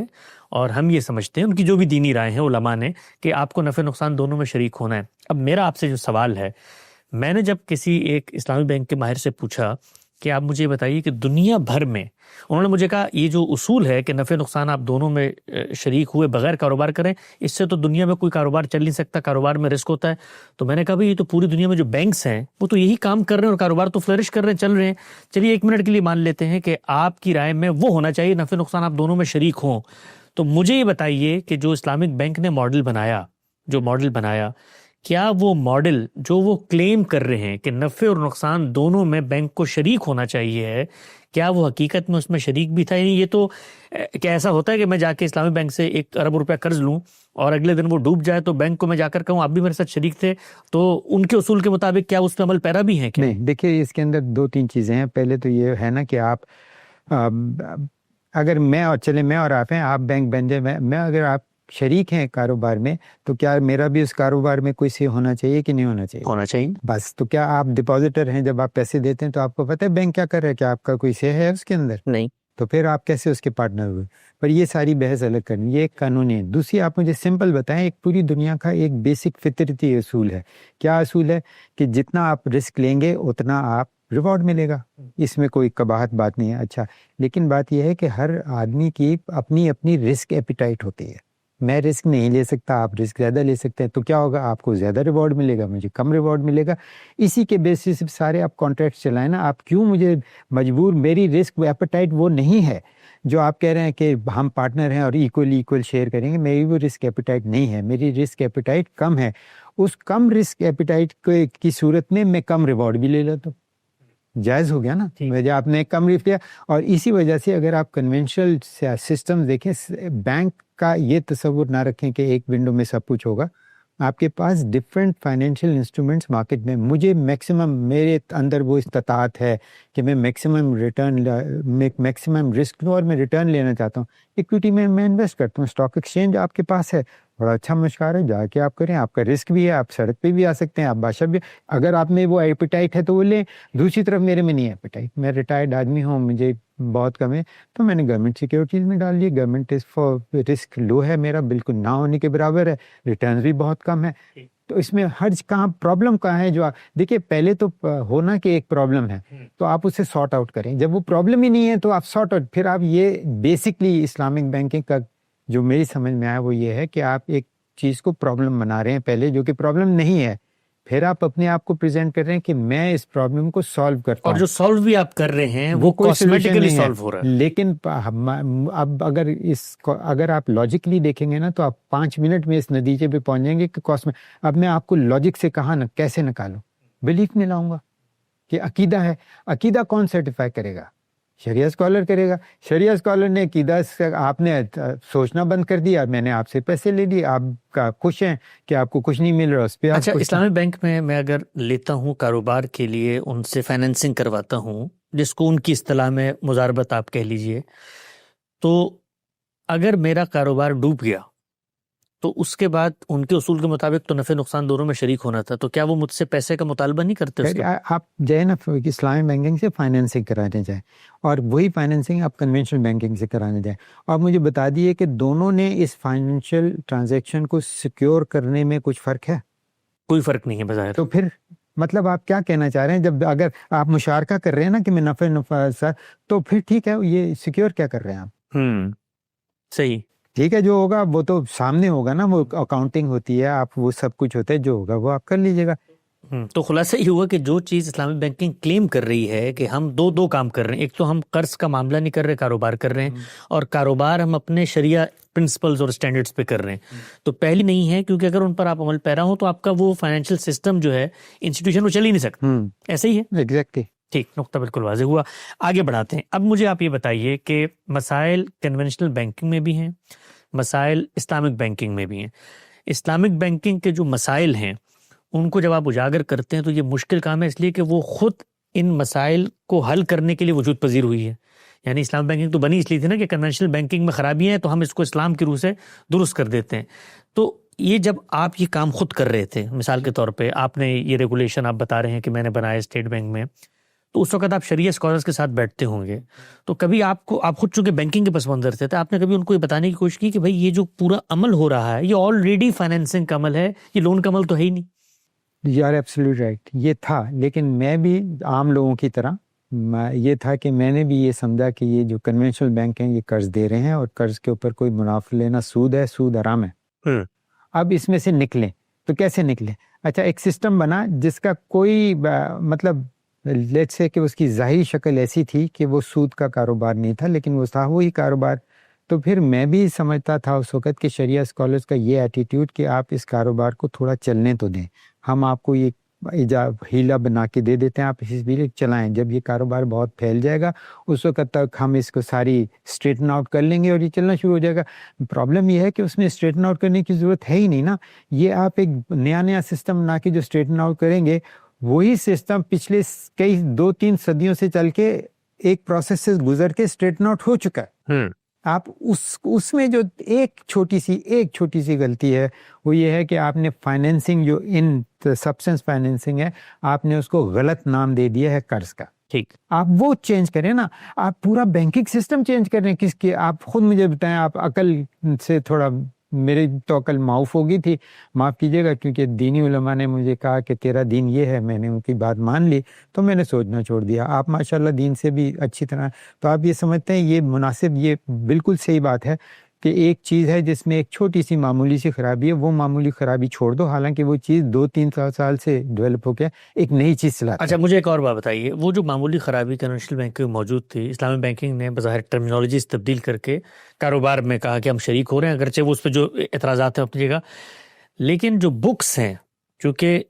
Speaker 1: اور ہم یہ سمجھتے ہیں, ان کی جو بھی دینی رائے ہیں علماء نے, کہ آپ کو نفع نقصان دونوں میں شریک ہونا ہے. اب میرا آپ سے جو سوال ہے, میں نے جب کسی ایک اسلامی بینک کے ماہر سے پوچھا کہ آپ مجھے بتائیے کہ دنیا بھر میں, انہوں نے مجھے کہا یہ جو اصول ہے کہ نفع نقصان آپ دونوں میں شریک ہوئے بغیر کاروبار کریں, اس سے تو دنیا میں کوئی کاروبار چل نہیں سکتا, کاروبار میں رسک ہوتا ہے. تو میں نے کہا بھائی یہ تو پوری دنیا میں جو بینکس ہیں وہ تو یہی کام کر رہے ہیں اور کاروبار تو فلرش کر رہے ہیں, چل رہے ہیں. چلیے 1 منٹ کے لیے مان لیتے ہیں کہ آپ کی رائے میں وہ ہونا چاہیے نفع نقصان آپ دونوں میں شریک ہوں. تو مجھے یہ بتائیے کہ جو اسلامک بینک نے ماڈل بنایا, کیا وہ ماڈل جو وہ کلیم کر رہے ہیں کہ نفع اور نقصان دونوں میں بینک کو شریک ہونا چاہیے ہے, کیا وہ حقیقت میں اس میں شریک بھی تھا؟ یہ تو کیا ایسا ہوتا ہے کہ میں جا کے اسلامی بینک سے 1 ارب روپیہ قرض لوں اور اگلے دن وہ ڈوب جائے تو بینک کو میں جا کر کہوں آپ بھی میرے ساتھ شریک تھے, تو ان کے اصول کے مطابق کیا اس پہ عمل پیرا بھی ہیں کیا؟
Speaker 2: نہیں, دیکھیے اس کے اندر 2-3 چیزیں ہیں. پہلے تو یہ ہے نا کہ آپ اگر میں اور آپ ہیں, آپ بینک بن جائیں, میں اگر آپ شریک ہیں کاروبار میں, تو کیا میرا بھی اس کاروبار میں کوئی سی ہونا چاہیے کہ نہیں ہونا چاہیے؟
Speaker 1: ہونا چاہیے
Speaker 2: بس. تو کیا آپ ڈپازیٹر ہیں, جب آپ پیسے دیتے ہیں تو آپ کو پتہ ہے بینک کیا کر رہا ہے, کیا آپ کا کوئی شے ہے اس کے اندر؟
Speaker 1: نہیں.
Speaker 2: تو پھر آپ کیسے اس کے پارٹنر ہوئے؟ پر یہ ساری بحث الگ کرنی, یہ ایک قانونی ہے. دوسری, آپ مجھے سمپل بتائیں, ایک پوری دنیا کا ایک بیسک فطرتی اصول ہے. کیا اصول ہے؟ کہ جتنا آپ رسک لیں گے اتنا آپ ریوارڈ ملے گا. اس میں کوئی قباحت بات نہیں ہے. اچھا, لیکن بات یہ ہے کہ ہر آدمی کی اپنی اپنی رسک ایپیٹائٹ ہوتی ہے. میں رسک نہیں لے سکتا, آپ رسک زیادہ لے سکتے ہیں, تو کیا ہوگا؟ آپ کو زیادہ ریوارڈ ملے گا, مجھے کم ریوارڈ ملے گا. اسی کے بیسس پہ سارے آپ کانٹریکٹ چلائیں نا. آپ کیوں مجھے مجبور, میری رسک ایپیٹائٹ وہ نہیں ہے جو آپ کہہ رہے ہیں کہ ہم پارٹنر ہیں اور ایکول شیئر کریں گے. میری وہ رسک ایپیٹائٹ نہیں ہے, میری رسک ایپیٹائٹ کم ہے. اس کم رسک ایپیٹائٹ کی صورت میں میں کم ریوارڈ بھی لے لیتا ہوں. جائز ہو گیا نا, وجہ آپ نے کم ریٹ لیا. اور اسی وجہ سے اگر آپ کنونشنل سسٹم دیکھیں, بینک کا یہ تصور نہ رکھیں کہ ایک ونڈو میں سب کچھ ہوگا. آپ کے پاس ڈفرینٹ فائنینشیل انسٹرومنٹس مارکیٹ میں, مجھے میکسیمم, میرے اندر وہ استطاعت ہے کہ میں میکسیمم رسک لوں اور میں ریٹرن لینا چاہتا ہوں. ایکویٹی میں انویسٹ کرتا ہوں. اسٹاک ایکسچینج آپ کے پاس ہے, بڑا اچھا مشکار ہے, جا کے آپ کریں. آپ کا رسک بھی ہے, آپ سڑک پہ بھی آ سکتے ہیں, آپ بادشاہ بھی, اگر آپ میں وہ ایپیٹائٹ ہے تو وہ لیں. دوسری طرف میرے میں نہیں ہے ایپیٹائٹ, میں ریٹائرڈ آدمی ہوں, مجھے بہت کم ہے, تو میں نے گورنمنٹ سیکیورٹیز میں ڈال لیے. گورنمنٹ رسک لو ہے میرا, بالکل نہ ہونے کے برابر ہے, ریٹرنز بھی بہت کم ہے. تو اس میں حرج کہاں, پرابلم کہاں ہے؟ جو دیکھیے, پہلے تو ہونا کہ ایک پرابلم ہے تو آپ اسے سارٹ آؤٹ کریں. جب وہ پرابلم ہی نہیں ہے تو آپ سارٹ آؤٹ, پھر آپ یہ بیسکلی اسلامک بینکنگ کا جو میری سمجھ میں آیا وہ یہ ہے کہ آپ ایک چیز کو پرابلم بنا رہے ہیں پہلے, جو کہ پرابلم نہیں ہے. پھر آپ اپنے آپ کو پریزنٹ کر رہے ہیں کہ میں اس پرابلم کو سالو کرتا
Speaker 1: اور
Speaker 2: ہوں.
Speaker 1: جو سالو بھی آپ کر رہے ہیں وہ
Speaker 2: کوئی solution
Speaker 1: کاسمیٹیکلی
Speaker 2: نہیں ہے.
Speaker 1: سالو ہو رہا ہے.
Speaker 2: لیکن اب اگر آپ لاجکلی دیکھیں گے نا تو آپ 5 منٹ میں اس نتیجے پہ پہنچ جائیں گے کہ اب میں آپ کو لاجک سے کہاں نا کیسے نکالوں. بلیف میں لاؤں گا کہ عقیدہ ہے. عقیدہ کون سرٹیفائی کرے گا؟ شریعہ اسکالر کرے گا. شریعہ اسکالر نے عقیدہ سے آپ نے سوچنا بند کر دیا, میں نے آپ سے پیسے لے لیے, آپ کا خوش ہیں کہ آپ کو کچھ نہیں مل رہا, اس پہ آپ
Speaker 1: اچھا,
Speaker 2: خوش ہیں.
Speaker 1: اسلامی بینک میں اگر لیتا ہوں کاروبار کے لیے, ان سے فائنینسنگ کرواتا ہوں, جس کو ان کی اصطلاح میں مضاربت آپ کہہ لیجئے, تو اگر میرا کاروبار ڈوب گیا تو اس کے بعد ان کے اصول کے مطابق تو نفع نقصان دونوں میں شریک ہونا تھا, تو کیا وہ مجھ سے پیسے کا مطالبہ نہیں کرتے اس کا؟
Speaker 2: آپ جائے نا اسلامی بینکنگ سے فائنینسنگ کرانے جائیں, اور وہی فائنینسنگ آپ کنونشنل بینکنگ سے کرانے جائیں, اور مجھے بتا دیے کہ دونوں نے اس فائنینشیل ٹرانزیکشن کو سیکیور کرنے میں کچھ فرق ہے؟
Speaker 1: کوئی فرق نہیں ہے بظاہر.
Speaker 2: تو پھر مطلب آپ کیا کہنا چاہ رہے ہیں؟ جب اگر آپ مشارکہ کر رہے ہیں نا کہ میں نفع تو پھر ٹھیک ہے, یہ سیکیور کیا کر رہے ہیں آپ؟
Speaker 1: صحیح,
Speaker 2: ٹھیک ہے, جو ہوگا وہ تو سامنے ہوگا نا, وہ اکاؤنٹنگ ہوتی ہے, آپ وہ سب کچھ ہوتا ہے, جو ہوگا وہ آپ کر لیجیے گا.
Speaker 1: تو خلاصہ یہ ہوا کہ جو چیز اسلامی بینکنگ کلیم کر رہی ہے کہ ہم دو کام کر رہے ہیں, ایک تو ہم قرض کا معاملہ نہیں کر رہے, کاروبار کر رہے ہیں, اور کاروبار ہم اپنے شریعہ پرنسپلز اور سٹینڈرڈز پہ کر رہے ہیں. تو پہلی نہیں ہے, کیونکہ اگر ان پر آپ عمل پیرا ہو تو آپ کا وہ فائنینشیل سسٹم جو ہے انسٹیٹیوشن وہ چل ہی نہیں سکتا. ایسے ہی ہے.
Speaker 2: ایگزیکٹلی.
Speaker 1: ٹھیک, نقطہ بالکل واضح ہوا. آگے بڑھاتے ہیں. اب مجھے آپ یہ بتائیے کہ مسائل کنونشنل بینکنگ میں بھی ہیں, مسائل اسلامک بینکنگ میں بھی ہیں. اسلامک بینکنگ کے جو مسائل ہیں ان کو جب آپ اجاگر کرتے ہیں تو یہ مشکل کام ہے, اس لیے کہ وہ خود ان مسائل کو حل کرنے کے لیے وجود پذیر ہوئی ہے. یعنی اسلام بینکنگ تو بنی اس لیے تھی نا کہ کنونشنل بینکنگ میں خرابیاں ہیں تو ہم اس کو اسلام کی روح سے درست کر دیتے ہیں. تو یہ جب آپ یہ کام خود کر رہے تھے, مثال کے طور پہ آپ نے یہ ریگولیشن آپ بتا رہے ہیں کہ میں نے بنایا اسٹیٹ بینک میں, تو اس وقت آپ شریعہ اسکالرس کے ساتھ بیٹھتے ہوں گے, تو کبھی آپ خود چونکہ بینکنگ کے پس منظر سے تھے, آپ نے کبھی ان کو یہ بتانے کی کوشش کی کہ بھائی یہ جو پورا عمل ہو رہا ہے یہ آلریڈی فائنینسنگ کا عمل ہے, یہ لون کا عمل تو ہے ہی نہیں؟
Speaker 2: یو آر ایبسلیوٹ رائٹ, یہ تھا, لیکن میں بھی عام لوگوں کی طرح یہ تھا کہ میں نے بھی یہ سمجھا کہ یہ جو کنونشنل بینک ہیں یہ قرض دے رہے ہیں, اور قرض کے اوپر کوئی منافع لینا سود ہے, سود حرام ہے. اب اس میں سے نکلیں تو کیسے نکلیں؟ اچھا, ایک سسٹم بنا جس کا کوئی مطلب لیٹس سے کہ اس کی ظاہری شکل ایسی تھی کہ وہ سود کا کاروبار نہیں تھا, لیکن وہ تھا وہی کاروبار. تو پھر میں بھی سمجھتا تھا اس وقت کہ شریعہ اسکالرس کا یہ ایٹیٹیوڈ کہ آپ اس کاروبار کو تھوڑا چلنے تو دیں, ہم آپ کو یہ ہیلا بنا کے دے دیتے ہیں, آپ اس بھی چلائیں, جب یہ کاروبار بہت پھیل جائے گا اس وقت تک ہم اس کو ساری اسٹریٹن آؤٹ کر لیں گے اور یہ چلنا شروع ہو جائے گا. پرابلم یہ ہے کہ اس میں اسٹریٹن آؤٹ کرنے کی ضرورت ہے ہی نہیں نا. یہ آپ ایک نیا سسٹم بنا کے جو اسٹریٹن آؤٹ کریں گے, وہی سسٹم پچھلے کئی 2-3 صدیوں سے چل کے ایک پروسیس سے گزر کے اسٹریٹن آؤٹ ہو چکا ہے. آپ اس میں جو ایک چھوٹی سی غلطی ہے وہ یہ ہے کہ آپ نے فائنینسنگ جو ان سبسٹنس فائنینسنگ ہے, آپ نے اس کو غلط نام دے دیا ہے قرض کا.
Speaker 1: ٹھیک,
Speaker 2: آپ وہ چینج کریں نا, آپ پورا بینکنگ سسٹم چینج کریں. کس کی آپ خود مجھے بتائیں, آپ عقل سے تھوڑا, میری تو عقل معاف ہو گئی تھی, معاف کیجیے گا, کیونکہ دینی علماء نے مجھے کہا کہ تیرا دین یہ ہے, میں نے ان کی بات مان لی تو میں نے سوچنا چھوڑ دیا. آپ ماشاءاللہ دین سے بھی اچھی طرح, تو آپ یہ سمجھتے ہیں یہ مناسب, یہ بالکل صحیح بات ہے کہ ایک چیز ہے جس میں ایک چھوٹی سی معمولی سی خرابی ہے, وہ معمولی خرابی چھوڑ دو, حالانکہ وہ چیز 2-3 سال سے ڈیولپ ہو کے ایک نئی چیز چلاتا ہے.
Speaker 1: اچھا مجھے ایک اور بات بتائیے, وہ جو معمولی خرابی کنونشنل بینک میں موجود تھی, اسلامی بینکنگ نے بظاہر ٹرمینالوجیز تبدیل کر کے کاروبار میں کہا کہ ہم شریک ہو رہے ہیں, اگرچہ وہ اس پہ جو اعتراضات ہیں اپنی جگہ, لیکن جو بکس ہیں, چونکہ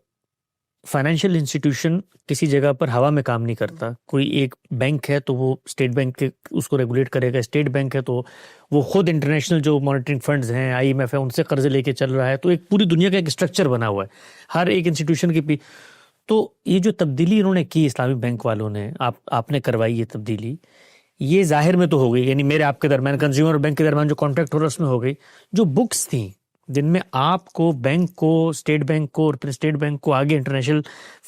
Speaker 1: فائنینشیل انسٹیٹیوشن کسی جگہ پر ہوا میں کام نہیں کرتا. کوئی ایک بینک ہے تو وہ اسٹیٹ بینک کے اس کو ریگولیٹ کرے گا, اسٹیٹ بینک ہے تو وہ خود انٹرنیشنل جو مانیٹرنگ فنڈز ہیں, IMF ہے, ان سے قرض لے کے چل رہا ہے. تو ایک پوری دنیا کا ایک اسٹرکچر بنا ہوا ہے ہر ایک انسٹیٹیوشن کی. تو یہ جو تبدیلی انہوں نے کی اسلامی بینک والوں نے, آپ نے کروائی یہ تبدیلی, یہ ظاہر میں تو ہو گئی, یعنی میرے آپ کے درمیان, کنزیومر بینک کے درمیان جو کانٹریکٹ ہو رہا ہے اس میں ہو گئی. جو بکس تھیں جن میں آپ کو بینک کو, اسٹیٹ بینک کو, اور پھر اسٹیٹ بینک کو آگے انٹرنیشنل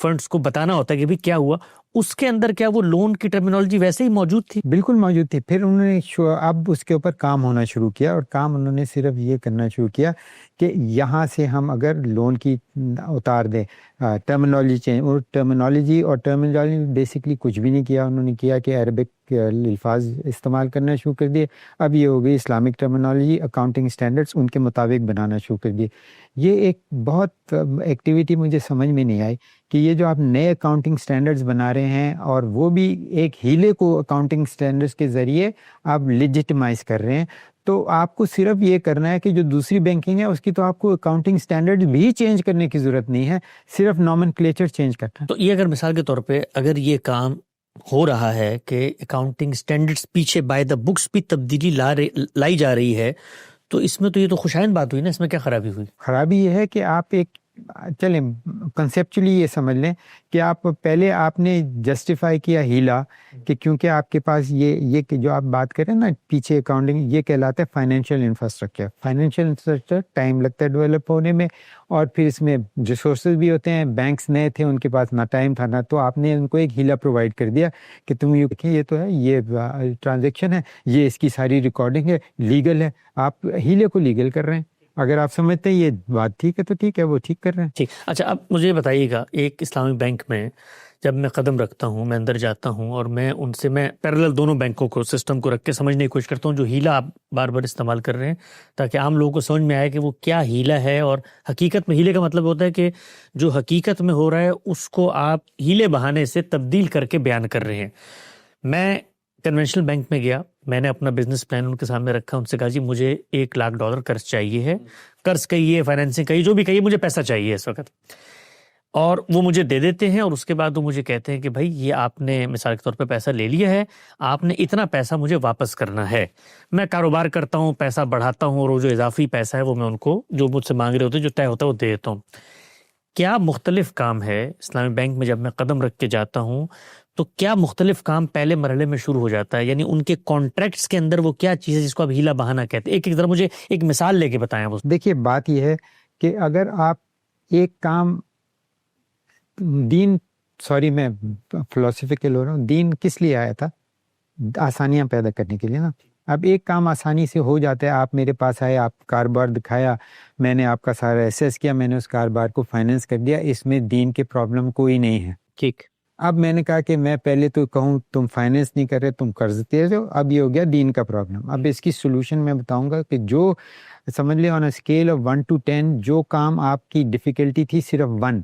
Speaker 1: فنڈز کو بتانا ہوتا ہے کہ بھی کیا ہوا, اس کے اندر کیا وہ لون کی ٹرمینالوجی ویسے ہی موجود تھی؟
Speaker 2: بالکل موجود تھی. پھر انہوں نے اب اس کے اوپر کام ہونا شروع کیا, اور کام انہوں نے صرف یہ کرنا شروع کیا کہ یہاں سے ہم اگر لون کی اتار دیں, ٹرمینالوجی چینج, اور ٹرمینالوجی بیسکلی کچھ بھی نہیں کیا. انہوں نے کیا کہ عربک کے الفاظ استعمال کرنا شروع کر دیے. اب یہ ہو گئی اسلامک ٹرمنالوجی، اکاؤنٹنگ سٹینڈرڈس ان کے مطابق بنانا شروع کر دیے. یہ ایک بہت ایکٹیویٹی مجھے سمجھ میں نہیں آئی کہ یہ جو آپ نئے اکاؤنٹنگ سٹینڈرڈز بنا رہے ہیں اور وہ بھی ایک ہیلے کو اکاؤنٹنگ سٹینڈرڈز کے ذریعے آپ لیجٹمائز کر رہے ہیں. تو آپ کو صرف یہ کرنا ہے کہ جو دوسری بینکنگ ہے اس کی تو آپ کو اکاؤنٹنگ سٹینڈرڈ بھی چینج کرنے کی ضرورت نہیں ہے، صرف نومنکلیچر چینج کرنا ہے.
Speaker 1: تو یہ اگر مثال کے طور پہ اگر یہ کام ہو رہا ہے کہ اکاؤنٹنگ سٹینڈرڈز پیچھے بائی دا بکس بھی تبدیلی لائی جا رہی ہے، تو اس میں تو یہ تو خوشائند بات ہوئی نا، اس میں کیا خرابی ہوئی؟
Speaker 2: خرابی یہ ہے کہ آپ ایک چلیں کنسیپچولی یہ سمجھ لیں کہ آپ پہلے آپ نے جسٹیفائی کیا ہیلا کہ کیونکہ آپ کے پاس یہ کہ جو آپ بات کریں نا پیچھے اکاؤنٹنگ، یہ کہلاتا ہے financial infrastructure. Financial infrastructure time لگتا ہے ڈیولپ ہونے میں، اور پھر اس میں ریسورسز بھی ہوتے ہیں. بینکس نئے تھے، ان کے پاس نہ ٹائم تھا نہ، تو آپ نے ان کو ایک ہیلا پرووائڈ کر دیا کہ تم یہ دیکھیں یہ تو ہے، یہ ٹرانزیکشن ہے، یہ اس کی ساری ریکارڈنگ ہے، لیگل ہے. آپ ہیلے کو لیگل کر رہے ہیں. اگر آپ سمجھتے ہیں یہ بات ٹھیک ہے تو ٹھیک ہے، وہ ٹھیک کر رہے ہیں.
Speaker 1: ٹھیک. اچھا اب مجھے یہ بتائیے گا، ایک اسلامی بینک میں جب میں قدم رکھتا ہوں، میں اندر جاتا ہوں اور میں ان سے میں پیرلل دونوں بینکوں کو سسٹم کو رکھ کے سمجھنے کی کوشش کرتا ہوں جو ہیلا آپ بار بار استعمال کر رہے ہیں، تاکہ عام لوگوں کو سمجھ میں آئے کہ وہ کیا ہیلا ہے. اور حقیقت میں ہیلے کا مطلب ہوتا ہے کہ جو حقیقت میں ہو رہا ہے اس کو آپ ہیلے بہانے سے تبدیل کر کے بیان کر رہے ہیں. میں کنونشنل بینک میں گیا، میں نے اپنا بزنس پلان ان کے سامنے رکھا، ان سے کہا جی مجھے $1,00,000 قرض چاہیے ہے، قرض کہیے، فائنینسنگ کہیے، جو بھی کہیے، مجھے پیسہ چاہیے اس وقت. اور وہ مجھے دے دیتے ہیں، اور اس کے بعد وہ مجھے کہتے ہیں کہ بھائی یہ آپ نے مثال کے طور پہ پیسہ لے لیا ہے، آپ نے اتنا پیسہ مجھے واپس کرنا ہے. میں کاروبار کرتا ہوں، پیسہ بڑھاتا ہوں، اور وہ جو اضافی پیسہ ہے وہ میں ان کو جو مجھ سے مانگ رہے ہوتے ہیں، جو طے ہوتا ہے وہ دے دیتا ہوں. کیا مختلف کام ہے اسلامی بینک میں جب میں قدم رکھ کے جاتا ہوں تو کیا مختلف کام پہلے مرحلے میں شروع ہو جاتا ہے؟ یعنی ان کے کانٹریکٹس کے اندر وہ کیا چیز ہے جس کو آپ ہیلا بہانا کہتے ہیں؟ ایک ذرا مجھے ایک مثال لے کے بتائیں. وہ
Speaker 2: دیکھیے بات یہ ہے کہ اگر آپ ایک کام میں فلسفیکل ہو رہا ہوں، دین کس لیے آیا تھا؟ آسانیاں پیدا کرنے کے لیے نا. اب ایک کام آسانی سے ہو جاتا ہے، آپ میرے پاس آئے، آپ کاروبار دکھایا، میں نے آپ کا سارا ایسیس کیا، میں نے اس کاروبار کو فائنینس کر دیا، اس میں دین کے پرابلم کوئی نہیں ہے.
Speaker 1: ٹھیک.
Speaker 2: اب میں نے کہا کہ میں پہلے تو کہوں تم فائنینس نہیں کر رہے، تم قرض دے رہے ہو، اب یہ ہو گیا دین کا پرابلم. اب اس کی سولوشن میں بتاؤں گا کہ جو سمجھ لیں آن اسکیل آف 1 to 10 جو کام آپ کی ڈیفیکلٹی تھی صرف 1،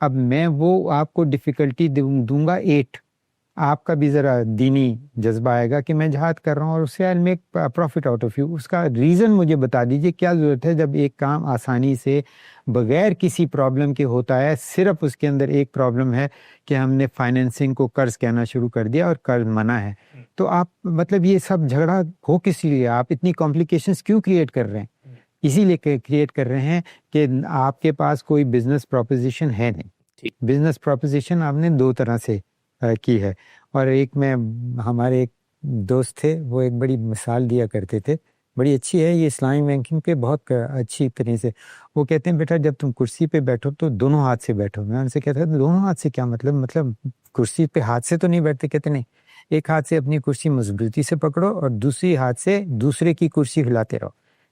Speaker 2: اب میں وہ آپ کو ڈیفیکلٹی دوں گا 8. آپ کا بھی ذرا دینی جذبہ آئے گا کہ میں جہاد کر رہا ہوں اور اس سے I'll make profit out of you. اس کا ریزن مجھے بتا دیجئے کیا ضرورت ہے جب ایک کام آسانی سے بغیر کسی پرابلم کے ہوتا ہے، صرف اس کے اندر ایک پرابلم ہے کہ ہم نے فائنینسنگ کو قرض کہنا شروع کر دیا اور قرض منع ہے. تو آپ مطلب یہ سب جھگڑا ہو کس لیے؟ آپ اتنی کمپلیکیشنز کیوں کریٹ کر رہے ہیں؟ اسی لیے کریٹ کر رہے ہیں کہ آپ کے پاس کوئی بزنس پروپوزیشن ہے نہیں. بزنس پروپوزیشن آپ نے 2 طرح سے کی ہے. اور ایک میں ہمارے ایک دوست تھے، وہ ایک بڑی مثال دیا کرتے تھے، بڑی اچھی ہے یہ اسلامی بینکنگ پہ بہت اچھی طرح سے. وہ کہتے ہیں بیٹا جب تم کرسی پہ بیٹھو تو دونوں ہاتھ سے بیٹھو. میں ان سے کہتا تھا دونوں ہاتھ سے کیا مطلب کرسی پہ ہاتھ سے تو نہیں بیٹھتے؟ کہتے نہیں، ایک ہاتھ سے اپنی کرسی مضبوطی سے پکڑو اور دوسری ہاتھ سے دوسرے کی کرسی ہلاتے رہو.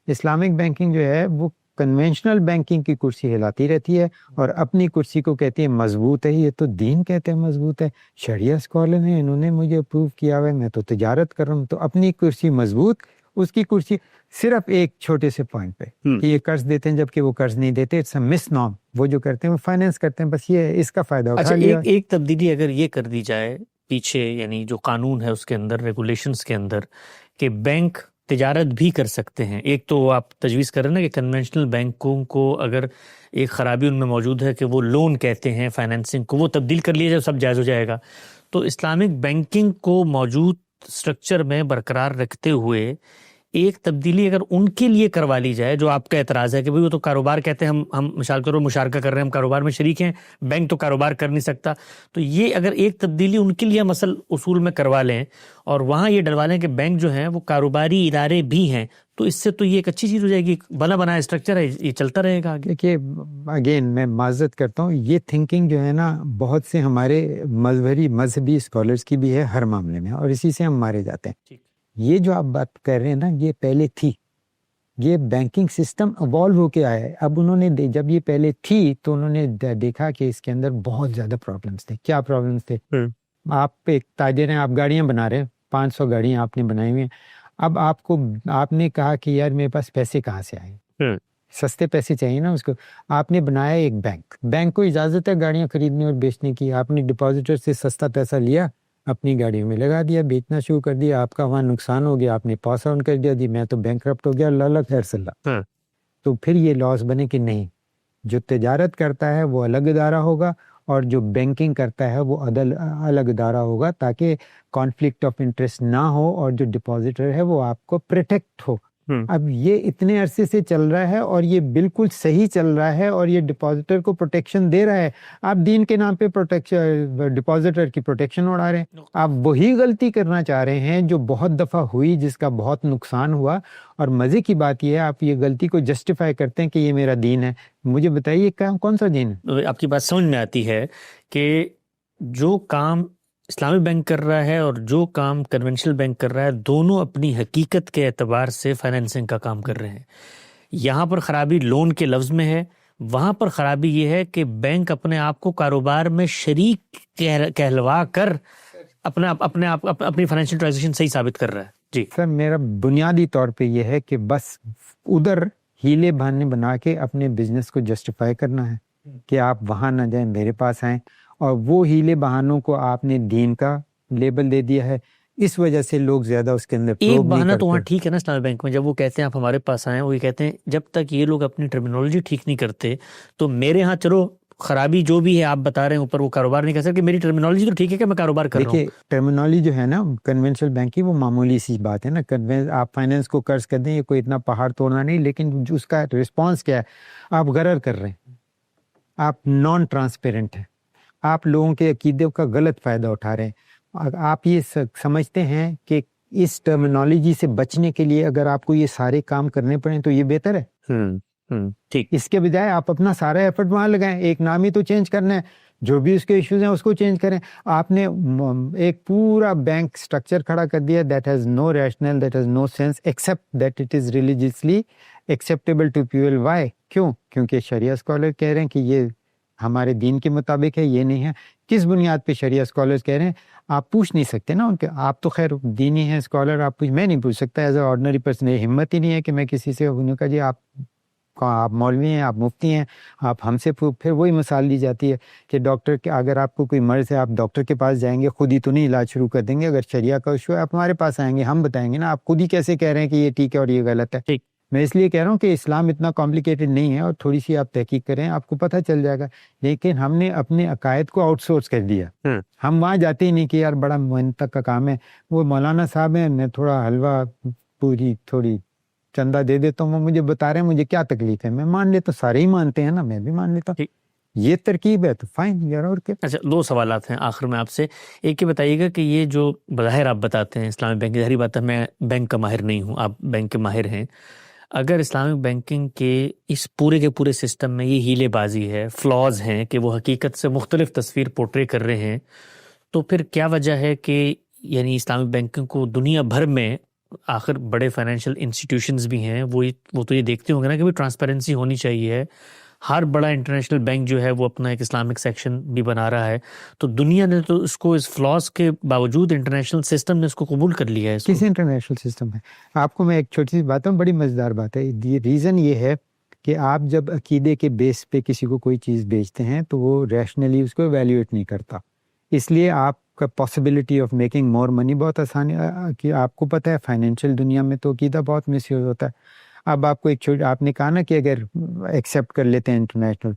Speaker 2: اسلامک بینکنگ جو ہے وہ کنونشنل بینکنگ کی کرسی ہلاتی رہتی ہے اور اپنی کرسی کو کہتی ہے مضبوط ہے. یہ تو دین کہتے ہیں مضبوط ہے، شریعہ اسکالر ہیں، انہوں نے مجھے اپروو کیا ہوا ہے، میں تو تجارت کر رہا ہوں. تو اپنی کرسی مضبوط، اس کی کرسی صرف ایک چھوٹے سے پوائنٹ پہ کہ یہ قرض دیتے ہیں جبکہ وہ قرض نہیں دیتے. It's a misnomer. وہ جو کرتے ہیں وہ فائنینس کرتے ہیں، بس یہ اس کا فائدہ اٹھا لیا.
Speaker 1: ایک تبدیلی اگر یہ کر دی جائے پیچھے، یعنی جو قانون ہے اس کے اندر، ریگولیشنز کے اندر، کہ بینک تجارت بھی کر سکتے ہیں. ایک تو آپ تجویز کر رہے ہیں نا کہ کنونشنل بینکوں کو اگر ایک خرابی ان میں موجود ہے کہ وہ لون کہتے ہیں فائنینسنگ کو، وہ تبدیل کر لیا جائے، سب جائز ہو جائے گا. تو اسلامک بینکنگ کو موجود سٹرکچر میں برقرار رکھتے ہوئے ایک تبدیلی اگر ان کے لیے کروا لی جائے، جو آپ کا اعتراض ہے کہ وہ تو کاروبار کہتے ہیں، ہم مثال کے طور پر مشارکہ کر رہے ہیں، ہم کاروبار میں شریک ہیں، بینک تو کاروبار کر نہیں سکتا. تو یہ اگر ایک تبدیلی ان کے لیے ہم اصول میں کروا لیں اور وہاں یہ ڈلوا لیں کہ بینک جو ہیں وہ کاروباری ادارے بھی ہیں، تو اس سے تو یہ ایک اچھی چیز ہو جائے گی. بنا بنایا اسٹرکچر ہے، یہ چلتا رہے گا آگے.
Speaker 2: دیکھیے اگین میں معذرت کرتا ہوں، یہ تھنکنگ جو ہے نا بہت سے ہمارے مذہبی اسکالرس کی بھی ہے ہر معاملے میں، اور اسی سے ہم مارے جاتے ہیں. یہ جو آپ بات کر رہے ہیں نا، یہ پہلے تھی. یہ بینکنگ سسٹم ایوالو ہو کے آیا ہے. اب انہوں نے جب یہ پہلے تھی تو انہوں نے دیکھا کہ اس کے اندر بہت زیادہ پرابلمس تھے. کیا پرابلمس تھے؟ آپ ایک تاجر ہیں، آپ گاڑیاں بنا رہے ہیں، 500 گاڑیاں آپ نے بنائی ہوئی ہیں. اب آپ نے کہا کہ یار میرے پاس پیسے کہاں سے آئیں, سستے پیسے چاہیے نا اس کو. آپ نے بنایا ایک بینک کو اجازت ہے گاڑیاں خریدنے اور بیچنے کی. آپ نے ڈپازیٹر سے سستا پیسہ لیا, اپنی گاڑیوں میں لگا دیا, بیچنا شروع کر دیا, آپ کا وہاں نقصان ہو گیا, آپ نے پاس آن کر دیا, میں تو بینکرپٹ ہو گیا, اللہ خیر صلاح. تو پھر یہ لاس بنے کہ نہیں, جو تجارت کرتا ہے وہ الگ ادارہ ہوگا اور جو بینکنگ کرتا ہے وہ الگ ادارہ ہوگا, تاکہ کانفلکٹ آف انٹرسٹ نہ ہو اور جو ڈپازیٹر ہے وہ آپ کو پروٹیکٹ ہو. اب یہ اتنے عرصے سے چل رہا ہے اور یہ بالکل صحیح چل رہا ہے اور یہ ڈپازیٹر کو پروٹیکشن دے رہا ہے. آپ دین کے نام پہ ڈپازیٹر کی پروٹیکشن اڑا رہے ہیں. آپ وہی غلطی کرنا چاہ رہے ہیں جو بہت دفعہ ہوئی, جس کا بہت نقصان ہوا. اور مزے کی بات یہ ہے آپ یہ غلطی کو جسٹیفائی کرتے ہیں کہ یہ میرا دین ہے. مجھے بتائیے کون سا دین ہے؟
Speaker 1: آپ کی بات سمجھ میں آتی ہے کہ جو کام اسلامی بینک کر رہا ہے اور جو کام کنونشنل بینک کر رہا ہے, دونوں اپنی حقیقت کے اعتبار سے فائنینسنگ کا کام کر رہے ہیں. یہاں پر خرابی لون کے لفظ میں ہے, وہاں پر خرابی یہ ہے کہ بینک اپنے آپ کو کاروبار میں شریک کہلوا کر اپنی فائنینشیل ٹرانزیکشن صحیح ثابت کر رہا ہے. جی
Speaker 2: سر, میرا بنیادی طور پہ یہ ہے کہ بس ادھر ہیلے بہانے بنا کے اپنے بزنس کو جسٹیفائی کرنا ہے کہ آپ وہاں نہ جائیں, میرے پاس آئیں. اور وہ ہیلے بہانوں کو آپ نے دین کا لیبل دے دیا ہے, اس وجہ سے لوگ زیادہ اس کے اندر
Speaker 1: ایک بہانہ تو وہاں ٹھیک ہے نا اسلامی بینک میں, جب وہ کہتے ہیں آپ ہمارے پاس آئیں, وہ یہ کہتے ہیں جب تک یہ لوگ اپنی ٹرمینالوجی ٹھیک نہیں کرتے تو میرے ہاں چلو خرابی جو بھی ہے آپ بتا رہے ہیں اوپر, وہ کاروبار نہیں کر سکتے, میری ٹرمینالوجی تو ٹھیک ہے کہ میں کاروبار کر رہا ہوں.
Speaker 2: دیکھیے ٹرمینالوجی جو ہے نا کنونشنل بینک کی, وہ معمولی سی بات ہے نا. آپ فائنینس کو قرض کر دیں, یہ کوئی اتنا پہاڑ توڑنا نہیں, لیکن اس کا رسپانس کیا ہے, آپ غرر کر رہے ہیں, آپ نان ٹرانسپیرنٹ ہیں, آپ لوگوں کے عقیدے کا غلط فائدہ اٹھا رہے ہیں. آپ یہ سمجھتے ہیں کہ اس ٹرمینالوجی سے بچنے کے لیے اگر آپ کو یہ سارے کام کرنے پڑیں تو یہ بہتر ہے.
Speaker 1: ٹھیک,
Speaker 2: اس کے بجائے آپ اپنا سارا ایفرٹ وہاں لگائیں, ایک نام ہی تو چینج کرنا ہے, جو بھی اس کے ایشوز ہیں اس کو چینج کریں. آپ نے ایک پورا بینک سٹرکچر کھڑا کر دیا that has no rational, that has no sense except that it is religiously acceptable to people. Why? کیوں؟ کیونکہ شریعہ اسکالر کہہ رہے ہیں کہ یہ ہمارے دین کے مطابق ہے, یہ نہیں ہے. کس بنیاد پہ شریعہ اسکالرز کہہ رہے ہیں؟ آپ پوچھ نہیں سکتے نا ان کے, آپ تو خیر دینی ہیں اسکالر, میں نہیں پوچھ سکتا ایز اے آرڈنری پرسن. یہ ہمت ہی نہیں ہے کہ میں کسی سے انہوں کا جی آپ مولوی ہیں, آپ مفتی ہیں, آپ ہم سے پھر وہی مثال دی جاتی ہے کہ ڈاکٹر کے, اگر آپ کو کوئی مرض ہے آپ ڈاکٹر کے پاس جائیں گے, خود ہی تو نہیں علاج شروع کر دیں گے. اگر شریعہ کا ایشو ہے آپ ہمارے پاس آئیں گے, ہم بتائیں گے نا, آپ خود ہی کیسے کہہ رہے ہیں کہ یہ ٹھیک ہے اور یہ غلط ہے.
Speaker 1: ٹھیک,
Speaker 2: میں اس لیے کہہ رہا ہوں کہ اسلام اتنا کمپلیکیٹڈ نہیں ہے, اور تھوڑی سی آپ تحقیق کریں آپ کو پتہ چل جائے گا. لیکن ہم نے اپنے عقائد کو آؤٹ سورس کر دیا, ہم وہاں جاتے ہی نہیں کہ یار بڑا محنت کا کام ہے, وہ مولانا صاحب ہیں, میں تھوڑا حلوہ پوری تھوڑی چندہ دے دیتا ہوں, وہ مجھے بتا رہے ہیں مجھے کیا تکلیف ہے, میں مان لیتا ہوں, سارے ہی مانتے ہیں نا, میں بھی مان لیتا ہوں. یہ ترکیب ہے تو فائن یار. اور کیا.
Speaker 1: اچھا, 2 سوالات ہیں آخر میں آپ سے. ایک یہ بتائیے گا کہ یہ جو بظاہر آپ بتاتے ہیں اسلامک بینکنگ, ظاہری بات ہے میں بینک کا ماہر نہیں ہوں, آپ بینک کے ماہر ہیں, اگر اسلامک بینکنگ کے اس پورے کے پورے سسٹم میں یہ ہیلے بازی ہے, فلاز ہیں کہ وہ حقیقت سے مختلف تصویر پورٹرے کر رہے ہیں, تو پھر کیا وجہ ہے کہ یعنی اسلامک بینکنگ کو دنیا بھر میں, آخر بڑے فائنینشیل انسٹیٹیوشنز بھی ہیں, وہ تو یہ دیکھتے ہوں گے نا کہ ٹرانسپیرنسی ہونی چاہیے. ہر بڑا انٹرنیشنل بینک جو ہے وہ اپنا ایک اسلامک سیکشن بھی بنا رہا ہے, تو دنیا نے تو اس کو اس فلاز کے باوجود انٹرنیشنل سسٹم نے اس کو قبول کر لیا ہے.
Speaker 2: کس انٹرنیشنل سسٹم ہے؟ آپ کو میں ایک چھوٹی سی بات ہوں, بڑی مزیدار بات ہے. ریزن یہ ہے کہ آپ جب عقیدے کے بیس پہ کسی کو کوئی چیز بیچتے ہیں تو وہ ریشنلی اس کو ایویلیویٹ نہیں کرتا, اس لیے آپ کا پاسبلٹی آف میکنگ مور منی بہت آسان ہے. کہ آپ کو پتہ ہے فائنینشیل دنیا میں تو عقیدہ بہت مس یوز ہوتا ہے. اب آپ کو آپ نے کہا نا کہ اگر ایکسیپٹ کر لیتے ہیں international,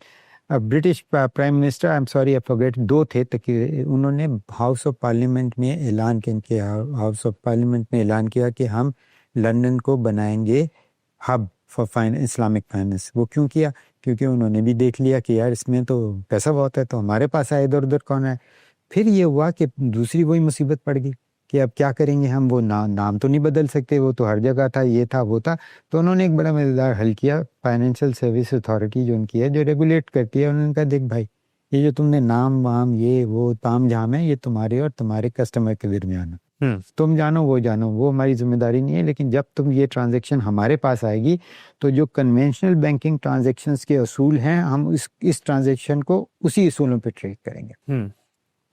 Speaker 2: British prime minister, I am sorry I forget, 2 تھے تک, انہوں نے ہاؤس آف پارلیمنٹ میں اعلان کیا, ہاؤس آف پارلیمنٹ میں اعلان کیا کہ ہم لندن کو بنائیں گے ہب فار اسلامک فائنینس. وہ کیوں کیا؟ کیونکہ انہوں نے بھی دیکھ لیا کہ یار اس میں تو پیسہ بہت ہے, تو ہمارے پاس آئے ادھر ادھر کون ہے. پھر یہ ہوا کہ دوسری وہی مصیبت پڑ گئی کہ اب کیا کریں گے ہم, وہ نام تو نہیں بدل سکتے, وہ تو ہر جگہ تھا, یہ تھا وہ تھا. تو انہوں نے ایک بڑا مزیدار حل کیا, فائنینشیل سروس اتھارٹی جو ان کی ہے, جو ریگولیٹ کرتی ہے, انہوں نے کہا دیکھ بھائی یہ جو تم نے نام وام یہ وہ تام جھام ہے, یہ تمہارے اور تمہارے کسٹمر کے درمیان ہے, تم جانو وہ جانو, وہ ہماری ذمہ داری نہیں ہے. لیکن جب تم یہ ٹرانزیکشن ہمارے پاس آئے گی تو جو کنونشنل بینکنگ ٹرانزیکشنز کے اصول ہیں, ہم اس ٹرانزیکشن کو اسی اصولوں پہ ٹریٹ کریں گے.